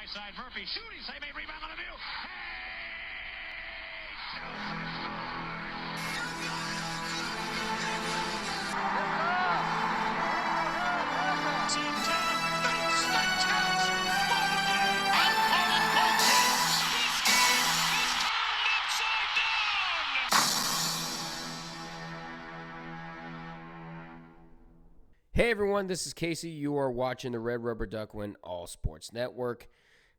high side. Murphy shooting, save a rebound on the view. Hey everyone, this is Casey. You are watching the Red Rubber Duck Win All Sports Network,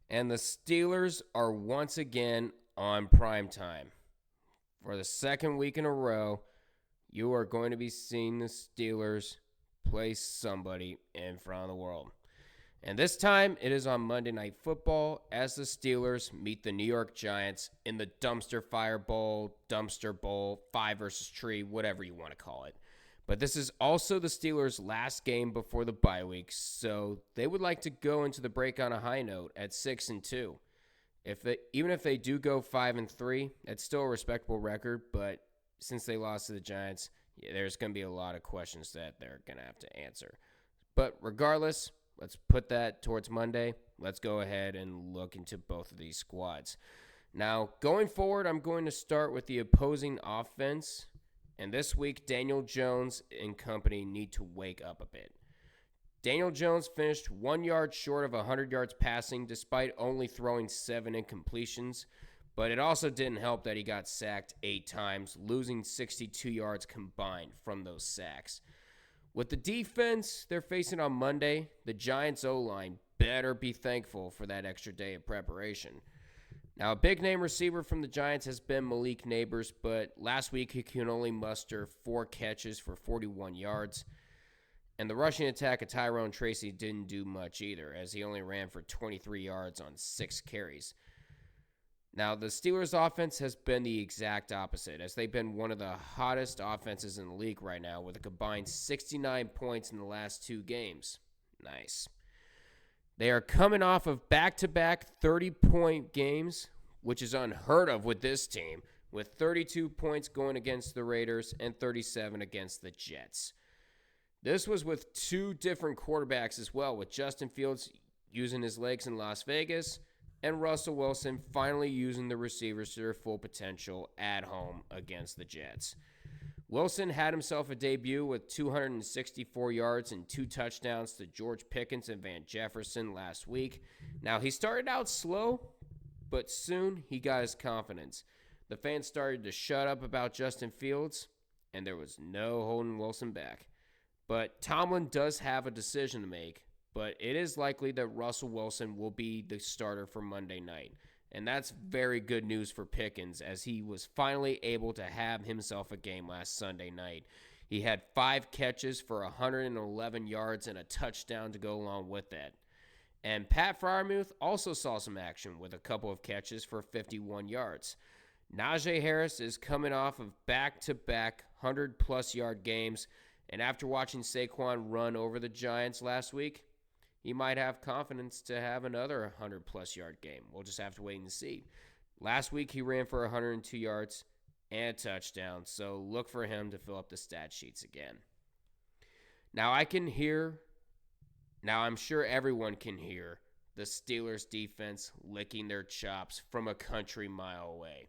and the Steelers are once again on primetime. For the second week in a row, you are going to be seeing the Steelers play somebody in front of the world. And this time, it is on Monday Night Football as the Steelers meet the New York Giants in the Dumpster Fire Bowl, Dumpster Bowl, 5 versus Tree, whatever you want to call it. But this is also the Steelers' last game before the bye week, so they would like to go into the break on a high note at 6-2. Even if they do go 5-3, it's still a respectable record. But since they lost to the Giants, there's going to be a lot of questions that they're going to have to answer. But regardless, let's put that towards Monday. Let's go ahead and look into both of these squads. Now, going forward, I'm going to start with the opposing offense. And this week, Daniel Jones and company need to wake up a bit. Daniel Jones finished 1 yard short of 100 yards passing despite only throwing 7 incompletions. But it also didn't help that he got sacked 8 times, losing 62 yards combined from those sacks. With the defense they're facing on Monday, the Giants' O-line better be thankful for that extra day of preparation. Now, a big-name receiver from the Giants has been Malik Neighbors, but last week he could only muster 4 catches for 41 yards. And the rushing attack of Tyrone Tracy didn't do much either, as he only ran for 23 yards on 6 carries. Now, the Steelers' offense has been the exact opposite, as they've been one of the hottest offenses in the league right now, with a combined 69 points in the last 2 games. Nice. They are coming off of back-to-back 30-point games, which is unheard of with this team, with 32 points going against the Raiders and 37 against the Jets. This was with 2 different quarterbacks as well, with Justin Fields using his legs in Las Vegas and Russell Wilson finally using the receivers to their full potential at home against the Jets. Wilson had himself a debut with 264 yards and 2 touchdowns to George Pickens and Van Jefferson last week. Now, he started out slow, but soon he got his confidence. The fans started to shut up about Justin Fields, and there was no holding Wilson back. But Tomlin does have a decision to make, but it is likely that Russell Wilson will be the starter for Monday night. And that's very good news for Pickens, as he was finally able to have himself a game last Sunday night. He had 5 catches for 111 yards and a touchdown to go along with that. And Pat Freiermuth also saw some action with a couple of catches for 51 yards. Najee Harris is coming off of back-to-back 100-plus yard games, and after watching Saquon run over the Giants last week, he might have confidence to have another 100-plus yard game. We'll just have to wait and see. Last week, he ran for 102 yards and a touchdown, so look for him to fill up the stat sheets again. Now, I'm sure everyone can hear the Steelers' defense licking their chops from a country mile away.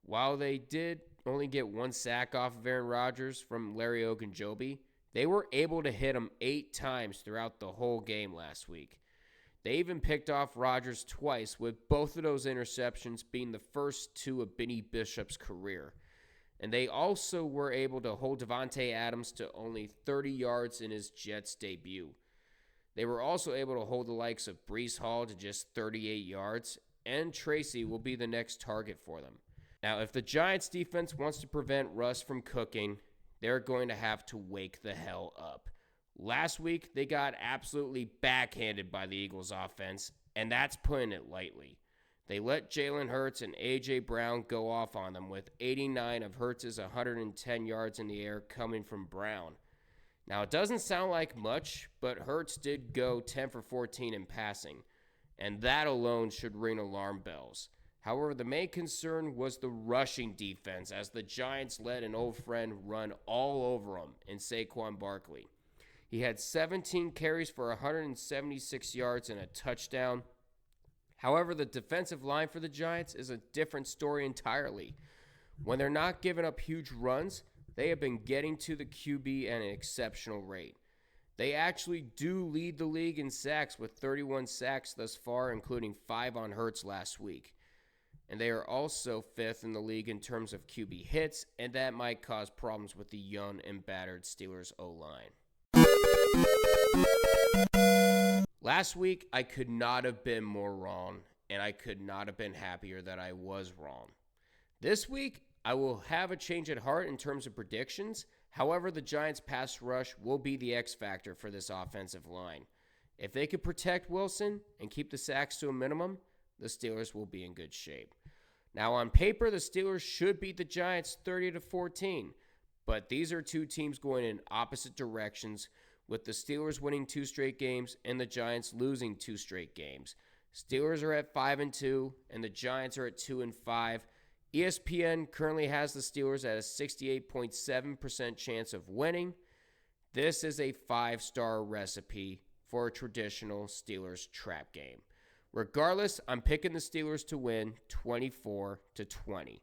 While they did only get 1 sack off of Aaron Rodgers from Larry Ogunjobi, they were able to hit him 8 times throughout the whole game last week. They even picked off Rodgers twice, with both of those interceptions being the first 2 of Benny Bishop's career. And they also were able to hold Davante Adams to only 30 yards in his Jets debut. They were also able to hold the likes of Breece Hall to just 38 yards, and Tracy will be the next target for them. Now, if the Giants' defense wants to prevent Russ from cooking, they're going to have to wake the hell up. Last week, they got absolutely backhanded by the Eagles' offense, and that's putting it lightly. They let Jalen Hurts and A.J. Brown go off on them, with 89 of Hurts' 110 yards in the air coming from Brown. Now, it doesn't sound like much, but Hurts did go 10 for 14 in passing, and that alone should ring alarm bells. However, the main concern was the rushing defense, as the Giants let an old friend run all over them in Saquon Barkley. He had 17 carries for 176 yards and a touchdown, However, the defensive line for the Giants is a different story entirely. When they're not giving up huge runs, they have been getting to the QB at an exceptional rate. They actually do lead the league in sacks with 31 sacks thus far, including 5 on Hurts last week. And they are also 5th in the league in terms of QB hits, and that might cause problems with the young and battered Steelers O-line. Last week, I could not have been more wrong, and I could not have been happier that I was wrong. This week, I will have a change at heart in terms of predictions. However, the Giants' pass rush will be the X factor for this offensive line. If they could protect Wilson and keep the sacks to a minimum, the Steelers will be in good shape. Now, on paper, the Steelers should beat the Giants 30-14, but these are two teams going in opposite directions, with the Steelers winning 2 straight games and the Giants losing 2 straight games. Steelers are at 5-2, and the Giants are at 2-5. ESPN currently has the Steelers at a 68.7% chance of winning. This is a 5-star recipe for a traditional Steelers trap game. Regardless, I'm picking the Steelers to win 24-20.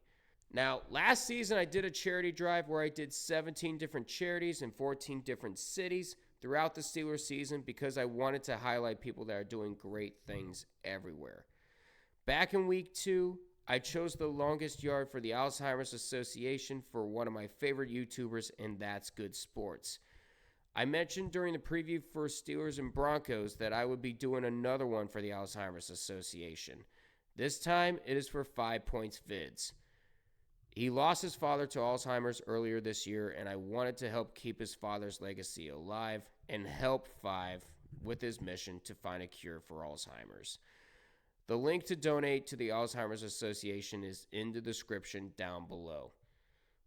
Now, last season I did a charity drive where I did 17 different charities in 14 different cities throughout the Steelers season because I wanted to highlight people that are doing great things everywhere. Back in week 2, I chose the longest yard for the Alzheimer's Association for one of my favorite YouTubers, and ThatsGoodSports. I mentioned during the preview for Steelers and Broncos that I would be doing another one for the Alzheimer's Association. This time, it is for FivePoints Vids. He lost his father to Alzheimer's earlier this year, and I wanted to help keep his father's legacy alive and help Five with his mission to find a cure for Alzheimer's. The link to donate to the Alzheimer's Association is in the description down below.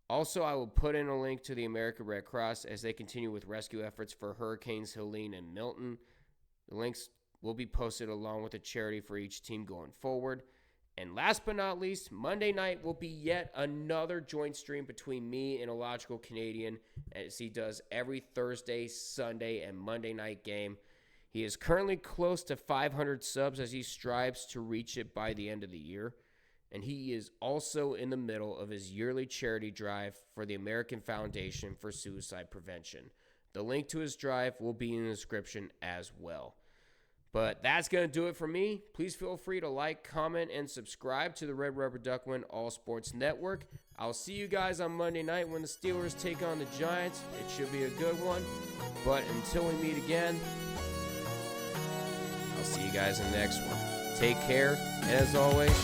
Also, I will put in a link to the American Red Cross as they continue with rescue efforts for Hurricanes Helene and Milton. The links will be posted along with a charity for each team going forward. And last but not least, Monday night will be yet another joint stream between me and Illogical Canadian, as he does every Thursday, Sunday, and Monday night game. He is currently close to 500 subs as he strives to reach it by the end of the year. And he is also in the middle of his yearly charity drive for the American Foundation for Suicide Prevention. The link to his drive will be in the description as well. But that's going to do it for me. Please feel free to like, comment, and subscribe to the Red Rubber Duck Win All Sports Network. I'll see you guys on Monday night when the Steelers take on the Giants. It should be a good one. But until we meet again, I'll see you guys in the next one. Take care, and as always,